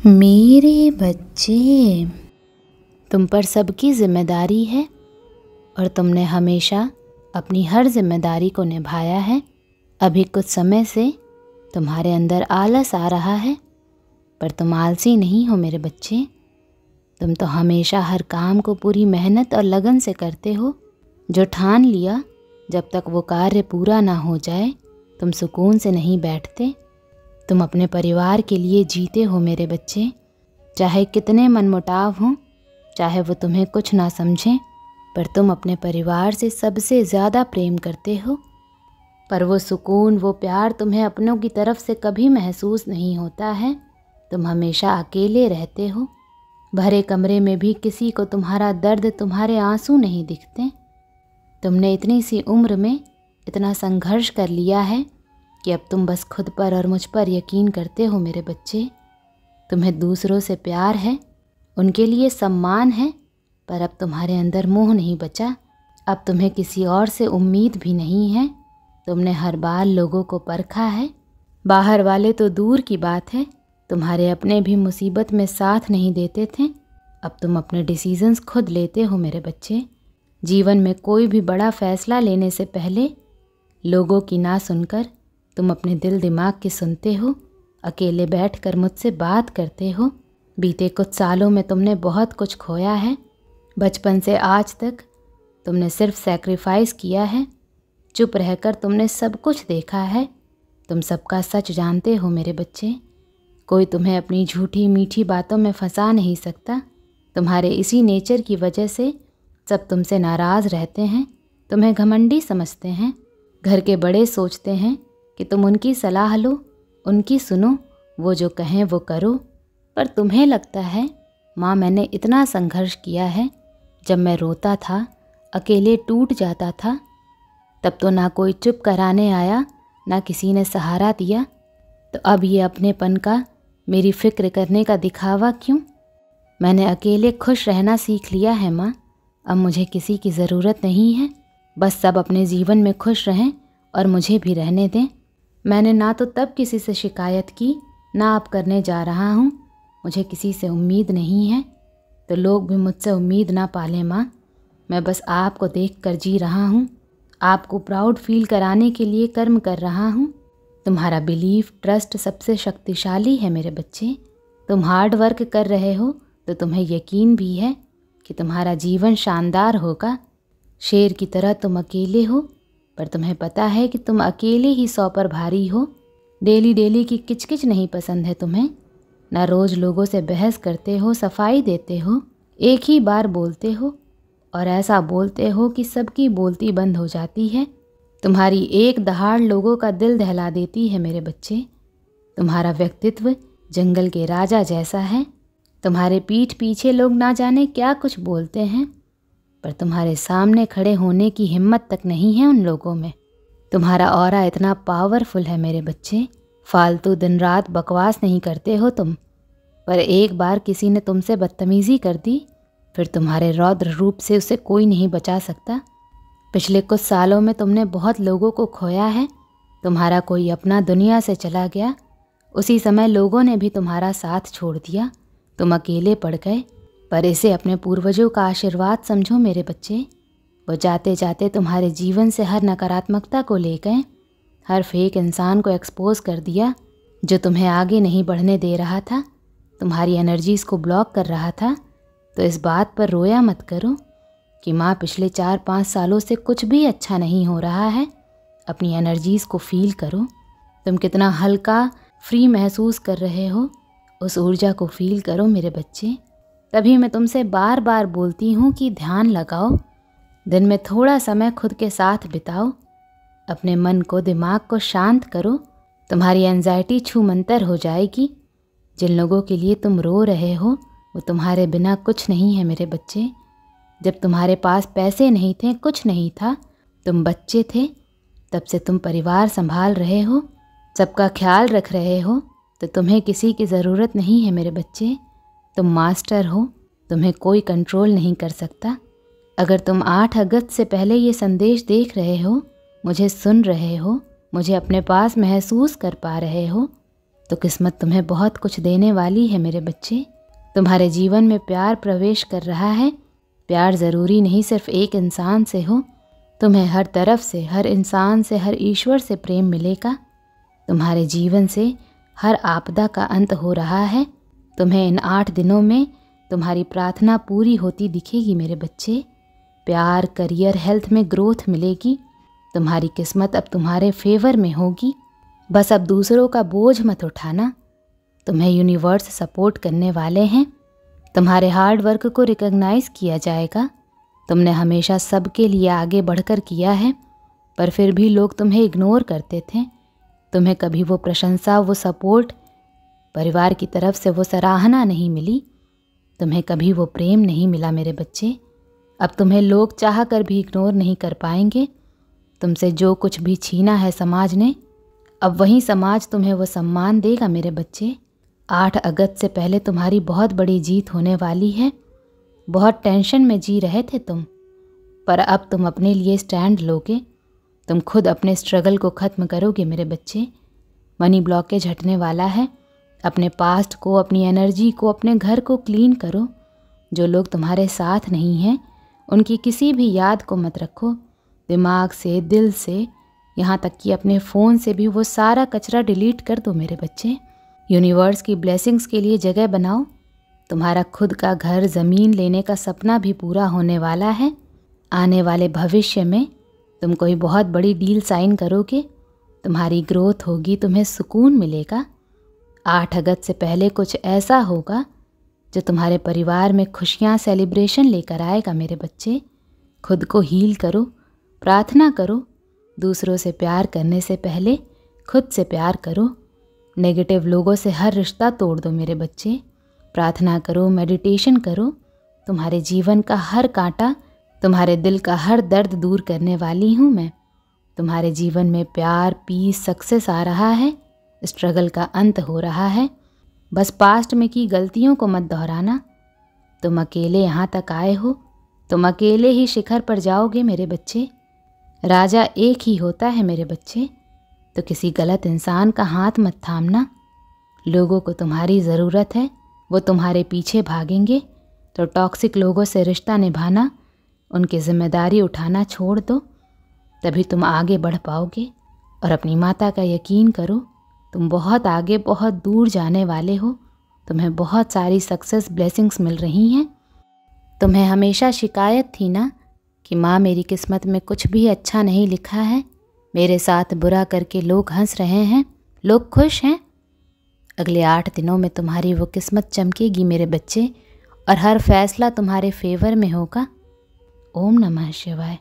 मेरे बच्चे, तुम पर सबकी जिम्मेदारी है और तुमने हमेशा अपनी हर जिम्मेदारी को निभाया है। अभी कुछ समय से तुम्हारे अंदर आलस आ रहा है, पर तुम आलसी नहीं हो मेरे बच्चे। तुम तो हमेशा हर काम को पूरी मेहनत और लगन से करते हो। जो ठान लिया, जब तक वो कार्य पूरा ना हो जाए तुम सुकून से नहीं बैठते। तुम अपने परिवार के लिए जीते हो मेरे बच्चे। चाहे कितने मनमुटाव हों, चाहे वो तुम्हें कुछ ना समझें, पर तुम अपने परिवार से सबसे ज़्यादा प्रेम करते हो। पर वो सुकून, वो प्यार तुम्हें अपनों की तरफ से कभी महसूस नहीं होता है। तुम हमेशा अकेले रहते हो। भरे कमरे में भी किसी को तुम्हारा दर्द, तुम्हारे आंसू नहीं दिखते। तुमने इतनी सी उम्र में इतना संघर्ष कर लिया है कि अब तुम बस खुद पर और मुझ पर यकीन करते हो मेरे बच्चे। तुम्हें दूसरों से प्यार है, उनके लिए सम्मान है, पर अब तुम्हारे अंदर मोह नहीं बचा। अब तुम्हें किसी और से उम्मीद भी नहीं है। तुमने हर बार लोगों को परखा है। बाहर वाले तो दूर की बात है, तुम्हारे अपने भी मुसीबत में साथ नहीं देते थे। अब तुम अपने डिसीजंस खुद लेते हो मेरे बच्चे। जीवन में कोई भी बड़ा फैसला लेने से पहले लोगों की ना सुनकर तुम अपने दिल दिमाग की सुनते हो। अकेले बैठकर मुझसे बात करते हो। बीते कुछ सालों में तुमने बहुत कुछ खोया है। बचपन से आज तक तुमने सिर्फ सैक्रिफाइस किया है। चुप रहकर तुमने सब कुछ देखा है। तुम सबका सच जानते हो मेरे बच्चे। कोई तुम्हें अपनी झूठी मीठी बातों में फंसा नहीं सकता। तुम्हारे इसी नेचर की वजह से सब तुमसे नाराज़ रहते हैं, तुम्हें घमंडी समझते हैं। घर के बड़े सोचते हैं कि तुम उनकी सलाह लो, उनकी सुनो, वो जो कहें वो करो। पर तुम्हें लगता है, माँ मैंने इतना संघर्ष किया है। जब मैं रोता था, अकेले टूट जाता था, तब तो ना कोई चुप कराने आया, ना किसी ने सहारा दिया। तो अब ये अपनेपन का, मेरी फिक्र करने का दिखावा क्यों? मैंने अकेले खुश रहना सीख लिया है माँ। अब मुझे किसी की ज़रूरत नहीं है। बस सब अपने जीवन में खुश रहें और मुझे भी रहने दें। मैंने ना तो तब किसी से शिकायत की, ना अब करने जा रहा हूँ। मुझे किसी से उम्मीद नहीं है, तो लोग भी मुझसे उम्मीद ना पालें माँ। मैं बस आपको देखकर जी रहा हूँ। आपको प्राउड फील कराने के लिए कर्म कर रहा हूँ। तुम्हारा बिलीफ, ट्रस्ट सबसे शक्तिशाली है मेरे बच्चे। तुम हार्ड वर्क कर रहे हो तो तुम्हें यकीन भी है कि तुम्हारा जीवन शानदार होगा। शेर की तरह तुम अकेले हो, पर तुम्हें पता है कि तुम अकेले ही 100 पर भारी हो। डेली डेली की किचकिच नहीं पसंद है तुम्हें। ना रोज़ लोगों से बहस करते हो, सफाई देते हो, एक ही बार बोलते हो और ऐसा बोलते हो कि सबकी बोलती बंद हो जाती है। तुम्हारी एक दहाड़ लोगों का दिल दहला देती है मेरे बच्चे। तुम्हारा व्यक्तित्व जंगल के राजा जैसा है। तुम्हारे पीठ पीछे लोग ना जाने क्या कुछ बोलते हैं, पर तुम्हारे सामने खड़े होने की हिम्मत तक नहीं है उन लोगों में। तुम्हारा ऑरा इतना पावरफुल है मेरे बच्चे। फालतू दिन रात बकवास नहीं करते हो तुम, पर एक बार किसी ने तुमसे बदतमीज़ी कर दी, फिर तुम्हारे रौद्र रूप से उसे कोई नहीं बचा सकता। पिछले कुछ सालों में तुमने बहुत लोगों को खोया है। तुम्हारा कोई अपना दुनिया से चला गया, उसी समय लोगों ने भी तुम्हारा साथ छोड़ दिया। तुम अकेले पड़ गए, पर इसे अपने पूर्वजों का आशीर्वाद समझो मेरे बच्चे। वो जाते जाते तुम्हारे जीवन से हर नकारात्मकता को ले गए, हर फेक इंसान को एक्सपोज कर दिया जो तुम्हें आगे नहीं बढ़ने दे रहा था, तुम्हारी एनर्जीज़ को ब्लॉक कर रहा था। तो इस बात पर रोया मत करो कि माँ पिछले 4-5 सालों से कुछ भी अच्छा नहीं हो रहा है। अपनी एनर्जीज़ को फील करो। तुम कितना हल्का, फ्री महसूस कर रहे हो, उस ऊर्जा को फील करो मेरे बच्चे। तभी मैं तुमसे बार बार बोलती हूँ कि ध्यान लगाओ, दिन में थोड़ा समय खुद के साथ बिताओ, अपने मन को, दिमाग को शांत करो। तुम्हारी एंजाइटी छूमंतर हो जाएगी। जिन लोगों के लिए तुम रो रहे हो वो तुम्हारे बिना कुछ नहीं है मेरे बच्चे। जब तुम्हारे पास पैसे नहीं थे, कुछ नहीं था, तुम बच्चे थे, तब से तुम परिवार संभाल रहे हो, सबका ख्याल रख रहे हो, तो तुम्हें किसी की ज़रूरत नहीं है मेरे बच्चे। तुम मास्टर हो, तुम्हें कोई कंट्रोल नहीं कर सकता। अगर तुम 8 अगस्त से पहले ये संदेश देख रहे हो, मुझे सुन रहे हो, मुझे अपने पास महसूस कर पा रहे हो, तो किस्मत तुम्हें बहुत कुछ देने वाली है मेरे बच्चे। तुम्हारे जीवन में प्यार प्रवेश कर रहा है। प्यार ज़रूरी नहीं सिर्फ एक इंसान से हो, तुम्हें हर तरफ से, हर इंसान से, हर ईश्वर से प्रेम मिलेगा। तुम्हारे जीवन से हर आपदा का अंत हो रहा है। तुम्हें इन 8 दिनों में तुम्हारी प्रार्थना पूरी होती दिखेगी मेरे बच्चे। प्यार, करियर, हेल्थ में ग्रोथ मिलेगी। तुम्हारी किस्मत अब तुम्हारे फेवर में होगी। बस अब दूसरों का बोझ मत उठाना। तुम्हें यूनिवर्स सपोर्ट करने वाले हैं। तुम्हारे हार्ड वर्क को रिकॉग्नाइज किया जाएगा। तुमने हमेशा सबके लिए आगे बढ़कर किया है, पर फिर भी लोग तुम्हें इग्नोर करते थे। तुम्हें कभी वो प्रशंसा, वो सपोर्ट, परिवार की तरफ से वो सराहना नहीं मिली। तुम्हें कभी वो प्रेम नहीं मिला मेरे बच्चे। अब तुम्हें लोग चाह कर भी इग्नोर नहीं कर पाएंगे। तुमसे जो कुछ भी छीना है समाज ने, अब वहीं समाज तुम्हें वो सम्मान देगा मेरे बच्चे। 8 अगस्त से पहले तुम्हारी बहुत बड़ी जीत होने वाली है। बहुत टेंशन में जी रहे थे तुम, पर अब तुम अपने लिए स्टैंड लोगे। तुम खुद अपने स्ट्रगल को ख़त्म करोगे मेरे बच्चे। मनी ब्लॉकेज हटने वाला है। अपने पास्ट को, अपनी एनर्जी को, अपने घर को क्लीन करो। जो लोग तुम्हारे साथ नहीं हैं उनकी किसी भी याद को मत रखो। दिमाग से, दिल से, यहाँ तक कि अपने फ़ोन से भी वो सारा कचरा डिलीट कर दो मेरे बच्चे। यूनिवर्स की ब्लेसिंग्स के लिए जगह बनाओ। तुम्हारा खुद का घर, ज़मीन लेने का सपना भी पूरा होने वाला है। आने वाले भविष्य में तुम कोई बहुत बड़ी डील साइन करोगे। तुम्हारी ग्रोथ होगी, तुम्हें सुकून मिलेगा। 8 अगस्त से पहले कुछ ऐसा होगा जो तुम्हारे परिवार में खुशियाँ, सेलिब्रेशन लेकर आएगा मेरे बच्चे। खुद को हील करो, प्रार्थना करो। दूसरों से प्यार करने से पहले खुद से प्यार करो। नेगेटिव लोगों से हर रिश्ता तोड़ दो मेरे बच्चे। प्रार्थना करो, मेडिटेशन करो। तुम्हारे जीवन का हर कांटा, तुम्हारे दिल का हर दर्द दूर करने वाली हूँ मैं। तुम्हारे जीवन में प्यार, पीस, सक्सेस आ रहा है। स्ट्रगल का अंत हो रहा है। बस पास्ट में की गलतियों को मत दोहराना। तुम अकेले यहाँ तक आए हो। तुम अकेले ही शिखर पर जाओगे मेरे बच्चे। राजा एक ही होता है मेरे बच्चे। तो किसी गलत इंसान का हाथ मत थामना। लोगों को तुम्हारी ज़रूरत है, वो तुम्हारे पीछे भागेंगे। तो टॉक्सिक लोगों से रिश्ता निभाना, उनकी जिम्मेदारी उठाना छोड़ दो। तभी तुम आगे बढ़ पाओगे। और अपनी माता का यकीन करो, तुम बहुत आगे, बहुत दूर जाने वाले हो। तुम्हें बहुत सारी सक्सेस, ब्लेसिंग्स मिल रही हैं। तुम्हें हमेशा शिकायत थी ना कि माँ मेरी किस्मत में कुछ भी अच्छा नहीं लिखा है, मेरे साथ बुरा करके लोग हंस रहे हैं, लोग खुश हैं। अगले 8 दिनों में तुम्हारी वो किस्मत चमकेगी मेरे बच्चे, और हर फैसला तुम्हारे फेवर में होगा। ओम नमः शिवाय।